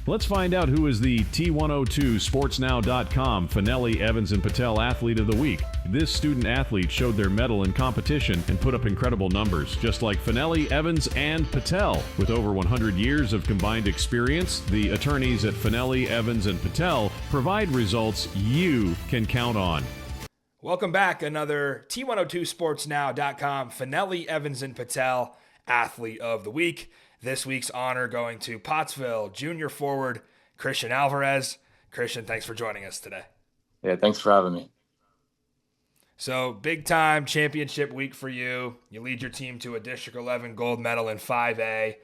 Let's find out who is the T-102 SportsNow.com Fanelli, Evans, and Patel Athlete of the Week. This student athlete showed their mettle in competition and put up incredible numbers, just like Fanelli, Evans, and Patel. With over 100 years of combined experience, the attorneys at Fanelli, Evans, and Patel provide results you can count on. Welcome back. Another T102 SportsNow.com Fanelli, Evans, and Patel Athlete of the Week. This week's honor going to Pottsville junior forward Christian Alvarez. Christian, thanks for joining us today. Yeah, thanks for having me. So, big time championship week for you. You lead your team to a District 11 gold medal in 5A,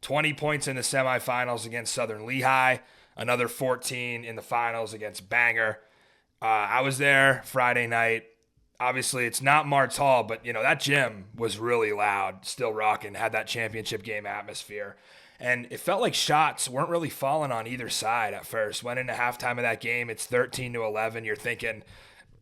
20 points in the semifinals against Southern Lehigh, another 14 in the finals against Bangor. I was there Friday night. Obviously, it's not Mart's Hall, but, that gym was really loud, still rocking, had that championship game atmosphere. And it felt like shots weren't really falling on either side at first. Went into halftime of that game, it's 13-11. You're thinking,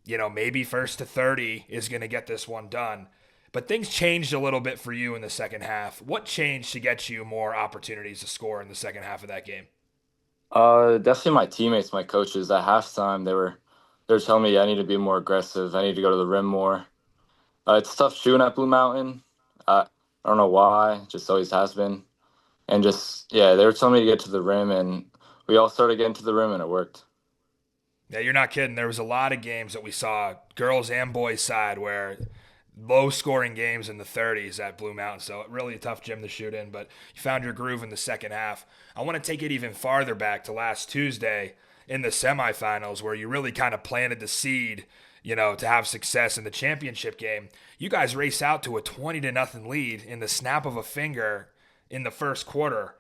maybe first to 30 is going to get this one done. But things changed a little bit for you in the second half. What changed to get you more opportunities to score in the second half of that game? Definitely my teammates, my coaches. At halftime, they were telling me I need to be more aggressive. I need to go to the rim more. It's tough shooting at Blue Mountain. I don't know why. It just always has been. And they were telling me to get to the rim, and we all started getting to the rim, and it worked. Yeah, you're not kidding. There was a lot of games that we saw, girls and boys side, where low-scoring games in the 30s at Blue Mountain. So really a tough gym to shoot in, but you found your groove in the second half. I want to take it even farther back to last Tuesday in the semifinals, where you really kind of planted the seed, to have success in the championship game. You guys race out to a 20-0 lead in the snap of a finger in the first quarter.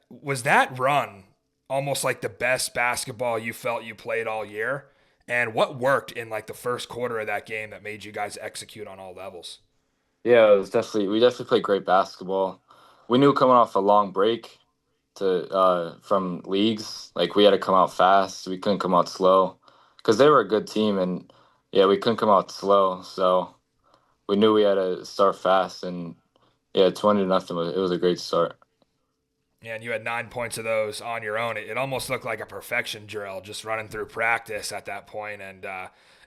Was that run almost like the best basketball you felt you played all year? And what worked in the first quarter of that game that made you guys execute on all levels? Yeah, we definitely played great basketball. We knew coming off a long break from leagues, we had to come out fast. We couldn't come out slow because they were a good team, and we couldn't come out slow. So we knew we had to start fast, and 20-0. It was a great start. Yeah, and you had 9 points of those on your own. It almost looked like a perfection drill, just running through practice at that point, and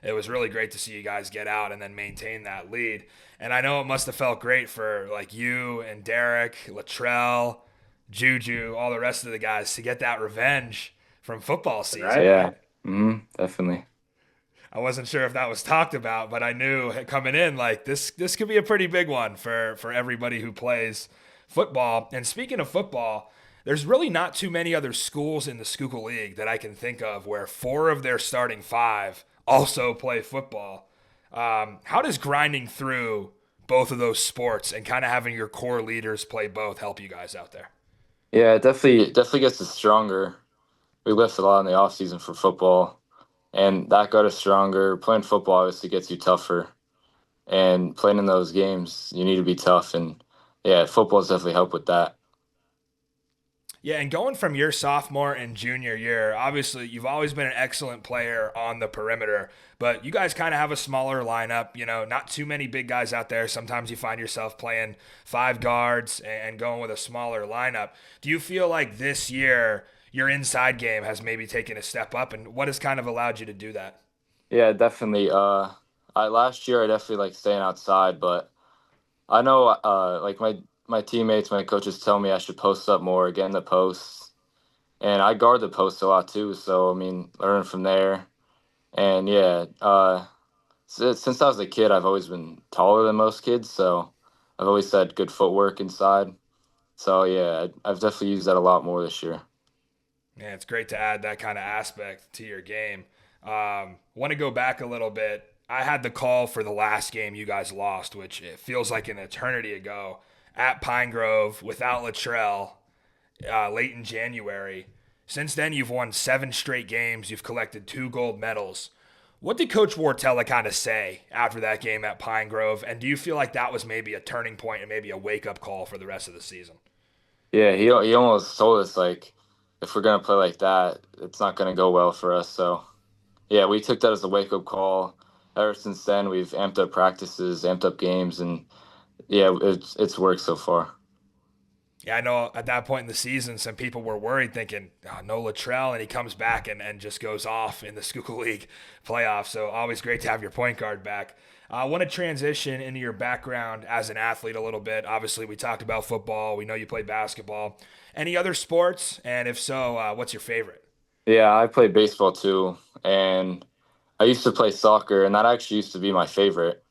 it was really great to see you guys get out and then maintain that lead. And I know it must have felt great for you and Derek, Latrell, Juju, all the rest of the guys to get that revenge from football season. Right? Yeah, definitely. I wasn't sure if that was talked about, but I knew coming in this could be a pretty big one for everybody who plays football. And speaking of football, there's really not too many other schools in the Schuylkill League that I can think of where 4 of their starting 5 also play football. How does grinding through both of those sports and kind of having your core leaders play both help you guys out there? Yeah, it definitely gets us stronger. We lift a lot in the off season for football, and that got us stronger. Playing football obviously gets you tougher, and playing in those games, you need to be tough. And football's definitely helped with that. Yeah, and going from your sophomore and junior year, obviously you've always been an excellent player on the perimeter, but you guys kind of have a smaller lineup, not too many big guys out there. Sometimes you find yourself playing 5 guards and going with a smaller lineup. Do you feel like this year your inside game has maybe taken a step up, and what has kind of allowed you to do that? Yeah, definitely. Last year I definitely liked staying outside, but I know my teammates, my coaches tell me I should post up more, get in the posts. And I guard the post a lot too. So, learning from there. And since I was a kid, I've always been taller than most kids. So I've always had good footwork inside. So, I've definitely used that a lot more this year. Yeah, it's great to add that kind of aspect to your game. Want to go back a little bit. I had the call for the last game you guys lost, which it feels like an eternity ago, at Pine Grove without Latrell late in January. Since then, you've won 7 straight games. You've collected 2 gold medals. What did Coach Wartella kind of say after that game at Pine Grove? And do you feel like that was maybe a turning point and maybe a wake-up call for the rest of the season? Yeah, he almost told us, if we're going to play like that, it's not going to go well for us. So, we took that as a wake-up call. Ever since then, we've amped up practices, amped up games, and it's worked so far. Yeah, I know at that point in the season, some people were worried thinking, oh, no Latrell, and he comes back and just goes off in the Schuylkill League playoffs. So always great to have your point guard back. I want to transition into your background as an athlete a little bit. Obviously, we talked about football. We know you played basketball. Any other sports? And if so, what's your favorite? Yeah, I played baseball too, and I used to play soccer, and that actually used to be my favorite.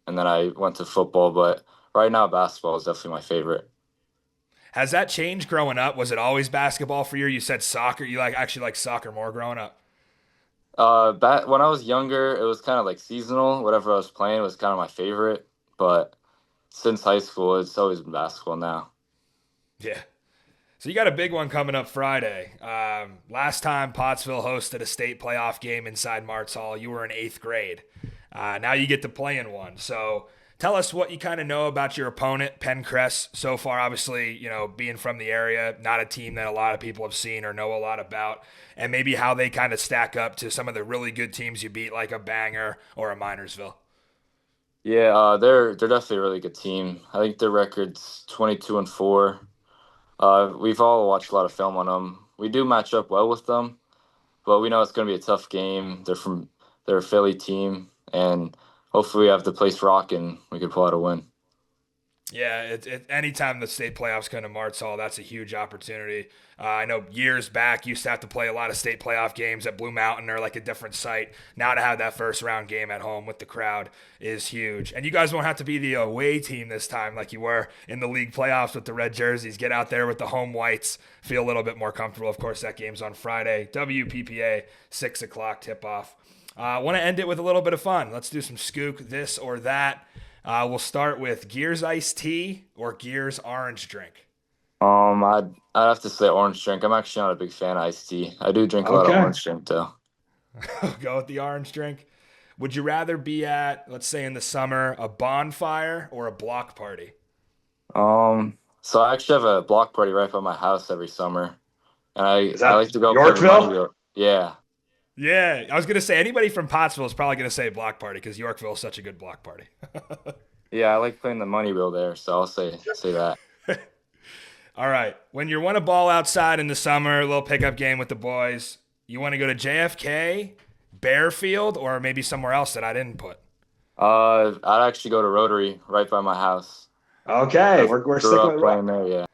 And then I went to football, but right now basketball is definitely my favorite. Has that changed growing up? Was it always basketball for you? You said soccer. You actually like soccer more growing up? Back when I was younger, it was kind of like seasonal. Whatever I was playing was kind of my favorite. But since high school, it's always been basketball now. Yeah. So you got a big one coming up Friday. Last time Pottsville hosted a state playoff game inside Martz Hall, you were in 8th grade. Now you get to play in one. So tell us what you kind of know about your opponent, Pencrest, so far. Obviously, being from the area, not a team that a lot of people have seen or know a lot about, and maybe how they kind of stack up to some of the really good teams you beat, like a Banger or a Minersville. Yeah, they're definitely a really good team. I think their record's 22-4. We've all watched a lot of film on them. We do match up well with them, but we know it's going to be a tough game. They're a Philly team, and hopefully we have the place rocking. We could pull out a win. Yeah, anytime the state playoffs come to Martz Hall, that's a huge opportunity. I know years back, used to have to play a lot of state playoff games at Blue Mountain or like a different site. Now to have that first round game at home with the crowd is huge. And you guys won't have to be the away team this time like you were in the league playoffs with the red jerseys. Get out there with the home whites, feel a little bit more comfortable. Of course, that game's on Friday. WPPA, 6 o'clock tip-off. I want to end it with a little bit of fun. Let's do some skook, this or that. We'll start with Gears iced tea or Gears orange drink. I'd have to say orange drink. I'm actually not a big fan of iced tea. I do drink a lot of orange drink though. Go with the orange drink. Would you rather be at, let's say in the summer, a bonfire or a block party? So I actually have a block party right by my house every summer, and I like to go play with Yorkville? money. Yeah. Yeah, I was going to say anybody from Pottsville is probably going to say block party because Yorkville is such a good block party. Yeah, I like playing the money wheel there, so I'll say that. All right. When you want a ball outside in the summer, a little pickup game with the boys, you want to go to JFK, Bearfield, or maybe somewhere else that I didn't put? I'd actually go to Rotary right by my house. Okay, we're Grew sticking up with playing there, yeah.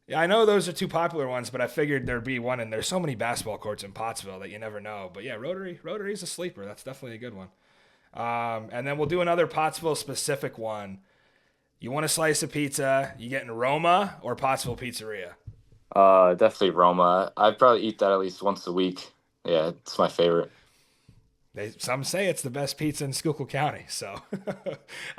Yeah, I know those are two popular ones, but I figured there'd be one, and there's so many basketball courts in Pottsville that you never know. But yeah, Rotary's a sleeper. That's definitely a good one. And then we'll do another Pottsville-specific one. You want a slice of pizza, you getting Roma or Pottsville Pizzeria? Definitely Roma. I'd probably eat that at least once a week. Yeah, it's my favorite. Some say it's the best pizza in Schuylkill County, so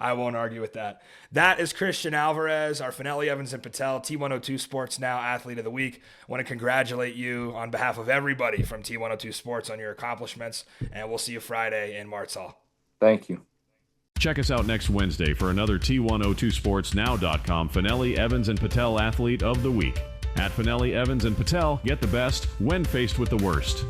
I won't argue with that. That is Christian Alvarez, our Fanelli, Evans, and Patel, T-102 Sports Now Athlete of the Week. I want to congratulate you on behalf of everybody from T-102 Sports on your accomplishments, and we'll see you Friday in Martz Hall. Thank you. Check us out next Wednesday for another T102sportsnow.com Fanelli, Evans, and Patel Athlete of the Week. At Fanelli, Evans, and Patel, get the best when faced with the worst.